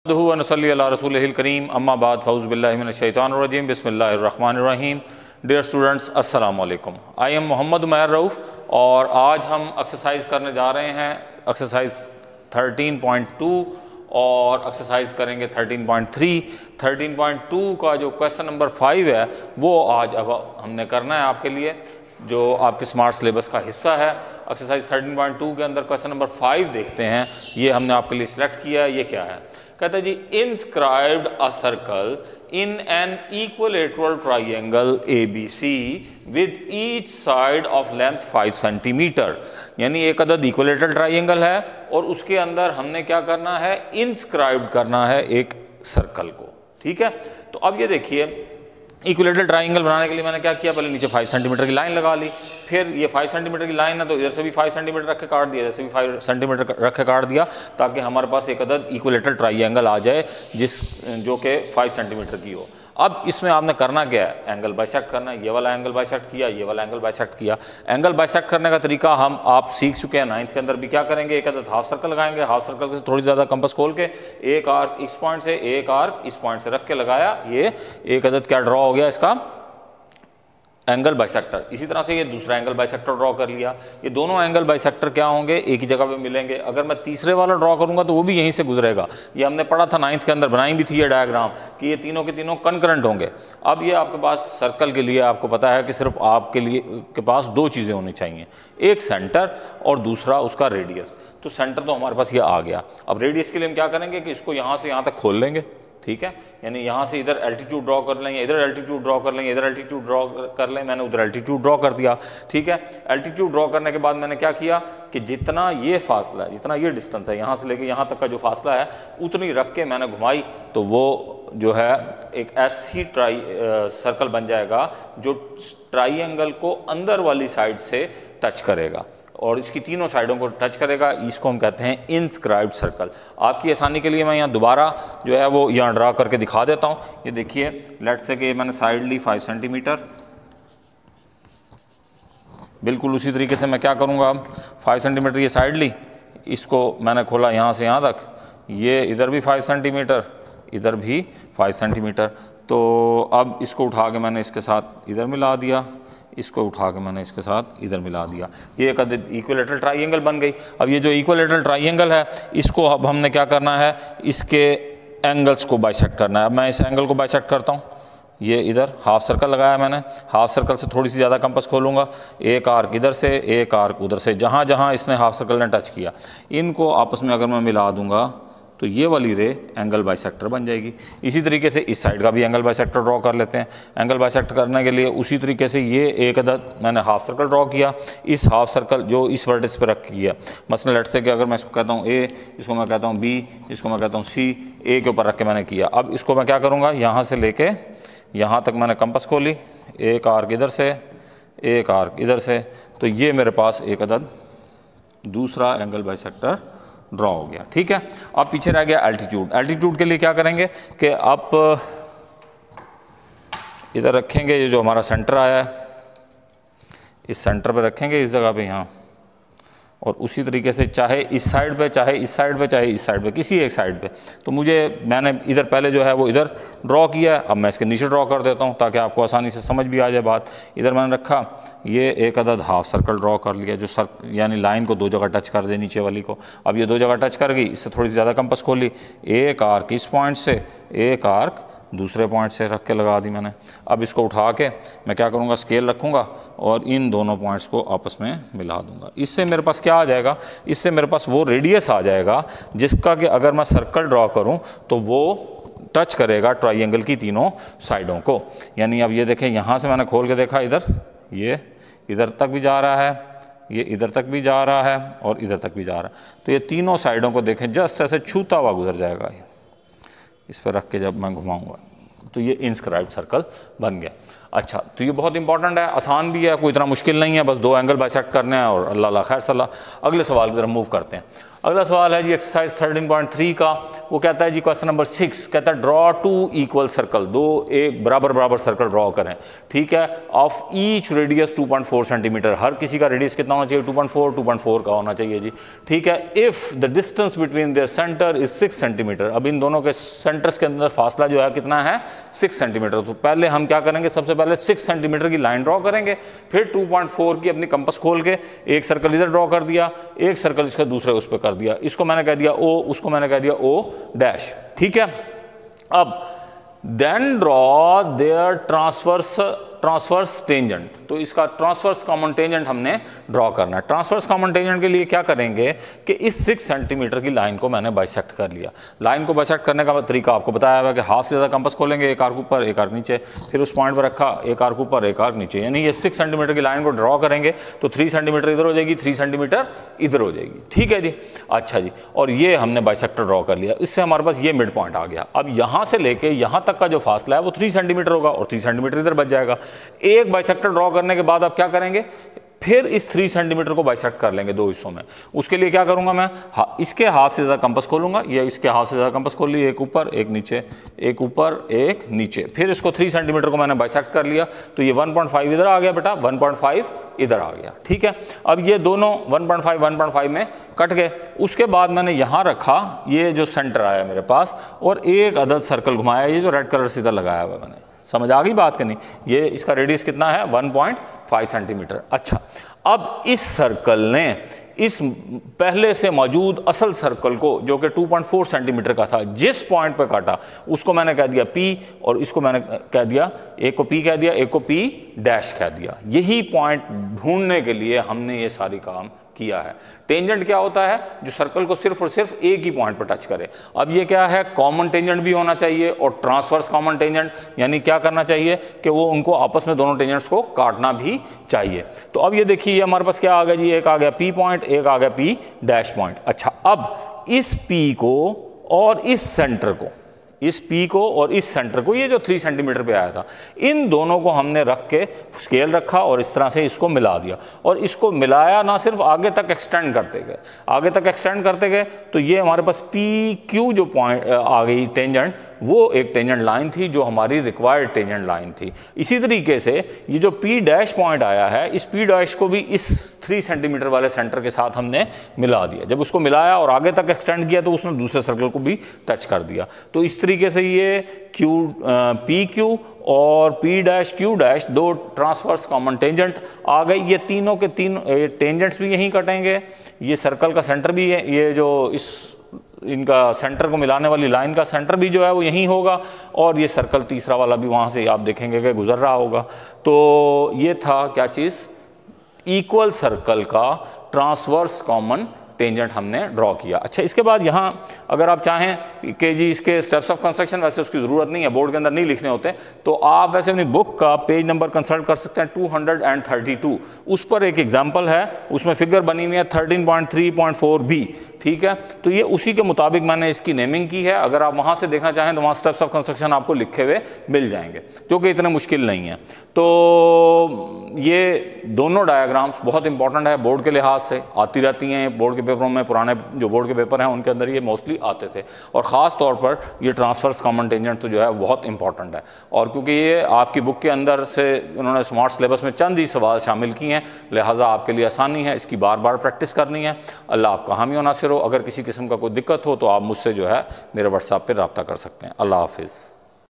नसल्ली अला रसूलिहिल करीम अम्मा बाद फ़ऊज़ बिल्लाहि मिनश शैतानिर रजीम बिस्मिल्लाहिर रहमानिर रहीम। डियर स्टूडेंट्स, अस्सलाम वालेकुम। आई एम मोहम्मद उमैर रऊफ़ और आज हम एक्सरसाइज करने जा रहे हैं एक्सरसाइज 13.2 और एक्सरसाइज करेंगे 13.3। 13.2 का जो क्वेश्चन नंबर 5 है वो आज अब हमने करना है आपके लिए, जो आपके स्मार्ट सिलेबस का हिस्सा है। एक्सरसाइज 13.2 के अंदर क्वेश्चन नंबर 5 देखते हैं, ये हमने आपके लिए सिलेक्ट किया है। ये क्या है? कहता है जी, inscribed a circle in an equilateral triangle ABC with each side of length 5 centimetre. यानी एक अदद इक्विलेटरल ट्राइंगल है और उसके अंदर हमने क्या करना है, इंस्क्राइब्ड करना है एक सर्कल को। ठीक है, तो अब ये देखिए, इक्विलेटरल ट्राइंगल बनाने के लिए मैंने क्या किया, पहले नीचे 5 सेंटीमीटर की लाइन लगा ली। फिर ये 5 सेंटीमीटर की लाइन है तो इधर से भी 5 सेंटीमीटर रख के काट दिया, इधर से भी 5 सेंटीमीटर रख के काट दिया, ताकि हमारे पास एक अदद इक्विलेटरल ट्राइंगल आ जाए जो कि 5 सेंटीमीटर की हो। अब इसमें आपने करना क्या है, एंगल बाइसेक्ट करना है। ये वाला एंगल बाइसेक्ट किया, ये वाला एंगल बाइसेक्ट किया। एंगल बाइसेक्ट करने का तरीका आप सीख चुके हैं। 9th के अंदर भी क्या करेंगे, एक अदद हाफ सर्कल लगाएंगे। हाफ सर्कल से थोड़ी ज़्यादा कंपास खोल के एक आर्क इस पॉइंट से, एक आर्क इस पॉइंट से रख के लगाया। ये एक अदद क्या ड्रॉ हो गया, इसका एंगल बाइसेक्टर। इसी तरह से ये दूसरा एंगल बाइसेक्टर ड्रॉ कर लिया। ये दोनों एंगल बाइसेक्टर क्या होंगे, एक ही जगह पे मिलेंगे। अगर मैं तीसरे वाला ड्रॉ करूंगा तो वो भी यहीं से गुजरेगा। ये हमने पढ़ा था 9th के अंदर, बनाई भी थी ये डायग्राम कि ये तीनों के तीनों कंकरेंट होंगे। अब ये आपके पास सर्कल के लिए आपको पता है कि सिर्फ आपके लिए के पास दो चीज़ें होनी चाहिए, एक सेंटर और दूसरा उसका रेडियस। तो सेंटर तो हमारे पास ये आ गया। अब रेडियस के लिए हम क्या करेंगे कि इसको यहाँ से यहाँ तक खोल लेंगे। ठीक है, यानी यहाँ से इधर एल्टीट्यूड ड्रॉ कर लेंगे, इधर एल्टीट्यूड ड्रॉ कर लेंगे, इधर एल्टीट्यूड ड्रॉ कर लें। मैंने उधर एल्टीट्यूड ड्रॉ कर दिया। ठीक है, एल्टीट्यूड ड्रॉ करने के बाद मैंने क्या किया कि जितना ये फासला है, जितना ये डिस्टेंस है यहाँ से लेके यहाँ तक का जो फासला है, उतनी रख के मैंने घुमाई तो वो जो है एक ऐसी सर्कल बन जाएगा जो ट्राइंगल को अंदर वाली साइड से टच करेगा और इसकी तीनों साइडों को टच करेगा। इसको हम कहते हैं इंस्क्राइब्ड सर्कल। आपकी आसानी के लिए मैं यहाँ दोबारा जो है वो यहाँ ड्रा करके दिखा देता हूँ। ये देखिए, लेट्स से कि मैंने साइड ली 5 सेंटीमीटर। बिल्कुल उसी तरीके से मैं क्या करूँगा, अब 5 सेंटीमीटर ये साइड ली, इसको मैंने खोला यहाँ से यहाँ तक। ये इधर भी 5 सेंटीमीटर, इधर भी 5 सेंटीमीटर। तो अब इसको उठा के मैंने इसके साथ इधर मिला दिया, इसको उठा के मैंने इसके साथ इधर मिला दिया। ये एक इक्विलेटरल ट्राइंगल बन गई। अब ये जो इक्विलेटरल ट्राइंगल है, इसको अब हमने क्या करना है, इसके एंगल्स को बाइसेक्ट करना है। अब मैं इस एंगल को बाइसेक्ट करता हूँ। ये इधर हाफ सर्कल लगाया मैंने, हाफ सर्कल से थोड़ी सी ज़्यादा कंपास खोलूँगा, एक आर्क इधर से, एक आर्क उधर से, जहाँ जहाँ इसने हाफ सर्कल ने टच किया, इनको आपस में अगर मैं मिला दूँगा तो ये वाली रे एंगल बाइसेक्टर बन जाएगी। इसी तरीके से इस साइड का भी एंगल बाइसेक्टर ड्रॉ कर लेते हैं। एंगल बाइसेक्टर करने के लिए उसी तरीके से ये एक अदद मैंने हाफ सर्कल ड्रॉ किया। इस हाफ सर्कल जो इस वर्टेक्स पे रख किया, मसलन लेट्स से कि अगर मैं इसको कहता हूँ A, इसको मैं कहता हूँ B, इसको मैं कहता हूँ C, A के ऊपर रख के मैंने किया। अब इसको मैं क्या करूँगा, यहाँ से लेके यहाँ तक मैंने कंपास खोली, एक आर्क इधर से, एक आर्क इधर से, तो ये मेरे पास एक अदद दूसरा एंगल बाइसेक्टर ड्रॉ हो गया। ठीक है, अब पीछे रह गया एल्टीट्यूड। एल्टीट्यूड के लिए क्या करेंगे कि आप इधर रखेंगे, ये जो हमारा सेंटर आया है इस सेंटर पे रखेंगे, इस जगह पे यहाँ, और उसी तरीके से चाहे इस साइड पे, चाहे इस साइड पे, चाहे इस साइड पे, किसी एक साइड पे। तो मैंने इधर पहले जो है वो इधर ड्रॉ किया है। अब मैं इसके नीचे ड्रॉ कर देता हूँ ताकि आपको आसानी से समझ भी आ जाए बात। इधर मैंने रखा, ये एक अदद हाफ सर्कल ड्रॉ कर लिया, जो यानी लाइन को दो जगह टच कर दे, नीचे वाली को। अब ये दो जगह टच कर गई, इससे थोड़ी सी ज़्यादा कंपास खोली, एक आर्क इस पॉइंट से, एक आर्क दूसरे पॉइंट से रख के लगा दी मैंने। अब इसको उठा के मैं क्या करूँगा, स्केल रखूँगा और इन दोनों पॉइंट्स को आपस में मिला दूँगा। इससे मेरे पास क्या आ जाएगा, इससे मेरे पास वो रेडियस आ जाएगा जिसका कि अगर मैं सर्कल ड्रॉ करूँ तो वो टच करेगा ट्राइंगल की तीनों साइडों को। यानी अब ये देखें, यहाँ से मैंने खोल के देखा, इधर ये इधर तक भी जा रहा है, ये इधर तक भी जा रहा है और इधर तक भी जा रहा है। तो ये तीनों साइडों को देखें, जस्ट ऐसे छूता हुआ गुजर जाएगा। इस पर रख के जब मैं घुमाऊंगा तो ये इंस्क्राइब्ड सर्कल बन गया। अच्छा, तो ये बहुत इंपॉर्टेंट है, आसान भी है, कोई इतना मुश्किल नहीं है, बस दो एंगल बाइसेक्ट करने हैं और अल्लाह खैर सलाह। अगले सवाल की तरफ मूव करते हैं। अगला सवाल है जी एक्सरसाइज 13.3 का, वो कहता है जी क्वेश्चन नंबर 6 कहता है ड्रॉ 2 इक्वल सर्कल, दो एक बराबर सर्कल ड्रॉ करें, ठीक है, ऑफ ईच रेडियस 2.4 सेंटीमीटर, हर किसी का रेडियस कितना होना चाहिए, 2.4 का होना चाहिए जी, ठीक है। If the distance between their centre is 6 centimetre, अब इन दोनों के सेंटर्स के अंदर फासला जो है कितना है 6 सेंटीमीटर। तो पहले हम क्या करेंगे, सबसे पहले 6 सेंटीमीटर की लाइन ड्रॉ करेंगे, फिर 2.4 की अपनी कंपास खोल के एक सर्कल इधर ड्रॉ कर दिया, एक सर्कल इसका दूसरे उस पर कर दिया, इसको मैंने कह दिया O, उसको मैंने कह दिया O डैश, ठीक है। अब then draw their transverse tangent, तो इसका ट्रांसवर्स कॉमन टेंजेंट हमने ड्रॉ करना है। ट्रांसवर्स कॉमन टेंजेंट के लिए क्या करेंगे कि इस 6 सेंटीमीटर की लाइन को मैंने बाइसेक्ट कर लिया। लाइन को बाइसेक्ट करने का तरीका आपको बताया हुआ है कि हाथ से ज़्यादा कंपास खोलेंगे, एक आर्क ऊपर एक आर्क नीचे, फिर उस पॉइंट पर रखा, एक आर्क ऊपर एक आर्क नीचे, यानी ये 6 सेंटीमीटर की लाइन को ड्रॉ करेंगे तो 3 सेंटीमीटर इधर हो जाएगी, 3 सेंटीमीटर इधर हो जाएगी, ठीक है जी। अच्छा जी, और ये हमने बाइसेक्टर ड्रॉ कर लिया, इससे हमारे पास ये मिड पॉइंट आ गया। अब यहाँ से लेके यहाँ तक का जो फासला है वो 3 सेंटीमीटर होगा और 3 सेंटीमीटर इधर बच जाएगा। एक बाइसेक्टर ड्रॉ करने के बाद आप क्या करेंगे, फिर इस 3 सेंटीमीटर को बाइसेक्ट कर लेंगे 2 हिस्सों में। उसके लिए क्या करूंगा मैं, इसके हाथ से ज़्यादा कंपास खोलूंगा, या इसके हाथ से ज़्यादा कंपास खोल लिया, एक ऊपर एक नीचे, एक ऊपर एक नीचे, फिर इसको 3 सेंटीमीटर को मैंने बाइसेक्ट कर लिया, तो ये 1.5 इधर आ गया बेटा, 1.5 इधर आ गया, ठीक है। अब ये दोनों 1.5 में कट गए। उसके बाद मैंने यहाँ रखा, ये जो सेंटर आया मेरे पास, और एक अदद सर्कल घुमाया, ये जो रेड कलर से इधर लगाया हुआ मैंने, समझ आ गई बात कि नहीं, ये इसका रेडियस कितना है 1.5 सेंटीमीटर। अच्छा, अब इस सर्कल ने इस पहले से मौजूद असल सर्कल को जो कि 2.4 सेंटीमीटर का था, जिस पॉइंट पे काटा उसको मैंने कह दिया P, और इसको मैंने कह दिया, एक को P कह दिया, एक को P डैश कह दिया। यही पॉइंट ढूंढने के लिए हमने ये सारी काम किया है। टेंजेंट क्या होता है, जो सर्कल को सिर्फ और सिर्फ एक ही पॉइंट पर टच करे। अब ये क्या है, कॉमन टेंजेंट भी होना चाहिए और ट्रांसवर्स कॉमन टेंजेंट, यानी क्या करना चाहिए कि वो उनको आपस में दोनों टेंजेंट्स को काटना भी चाहिए। तो अब ये देखिए, ये हमारे पास क्या आ गया जी, एक आ गया P पॉइंट, एक आ गया P डैश पॉइंट। अच्छा, अब इस P को और इस सेंटर को, इस P को और इस सेंटर को, ये जो 3 सेंटीमीटर पे आया था, इन दोनों को हमने रख के स्केल रखा और इस तरह से इसको मिला दिया। और इसको मिलाया ना सिर्फ, आगे तक एक्सटेंड करते गए, आगे तक एक्सटेंड करते गए, तो ये हमारे पास PQ जो पॉइंट आ गई टेंजेंट, वो एक टेंजेंट लाइन थी जो हमारी रिक्वायर्ड टेंजेंट लाइन थी। इसी तरीके से ये जो P डैश पॉइंट आया है, इस P डैश को भी इस 3 सेंटीमीटर वाले सेंटर के साथ हमने मिला दिया। जब उसको मिलाया और आगे तक एक्सटेंड किया तो उसने दूसरे सर्कल को भी टच कर दिया। तो इस तरीके से ये PQ और P डैश Q डैश दो ट्रांसवर्स कॉमन टेंजेंट आ गई। ये तीनों के तीन टेंजेंट्स भी यहीं कटेंगे, ये सर्कल का सेंटर भी है, ये जो इस इनका सेंटर को मिलाने वाली लाइन का सेंटर भी जो है वो यहीं होगा, और ये सर्कल तीसरा वाला भी वहाँ से आप देखेंगे कि गुजर रहा होगा। तो ये था क्या चीज़, इक्वल सर्कल का ट्रांसवर्स कॉमन टेंजेंट हमने ड्रॉ किया। अच्छा, इसके बाद यहाँ अगर आप चाहें कि जी इसके स्टेप्स ऑफ कंस्ट्रक्शन, वैसे उसकी ज़रूरत नहीं है, बोर्ड के अंदर नहीं लिखने होते, तो आप वैसे अपनी बुक का पेज नंबर कंसल्ट कर सकते हैं 232। उस पर एक एग्जाम्पल है, उसमें फिगर बनी हुई है 13.3.4b, ठीक है। तो ये उसी के मुताबिक मैंने इसकी नेमिंग की है। अगर आप वहाँ से देखना चाहें तो वहाँ स्टेप्स ऑफ कंस्ट्रक्शन आपको लिखे हुए मिल जाएंगे, जो कि इतने मुश्किल नहीं है। तो ये दोनों डायग्राम्स बहुत इंपॉर्टेंट है, बोर्ड के लिहाज से आती रहती हैं बोर्ड के पेपरों में, पुराने जो बोर्ड के पेपर हैं उनके अंदर ये मोस्टली आते थे, और ख़ास तौर पर ये ट्रांसवर्स कॉमन टेंजेंट तो जो है बहुत इंपॉर्टेंट है। और क्योंकि ये आपकी बुक के अंदर से उन्होंने स्मार्ट सिलेबस में चंद ही सवाल शामिल किए हैं, लिहाजा आपके लिए आसानी है, इसकी बार बार प्रैक्टिस करनी है। अल्लाह आपका हामी व नासिर हो। अगर किसी किस्म का कोई दिक्कत हो तो आप मुझसे जो है मेरे व्हाट्सएप पर रब्ता कर सकते हैं। अल्लाह हाफिज़।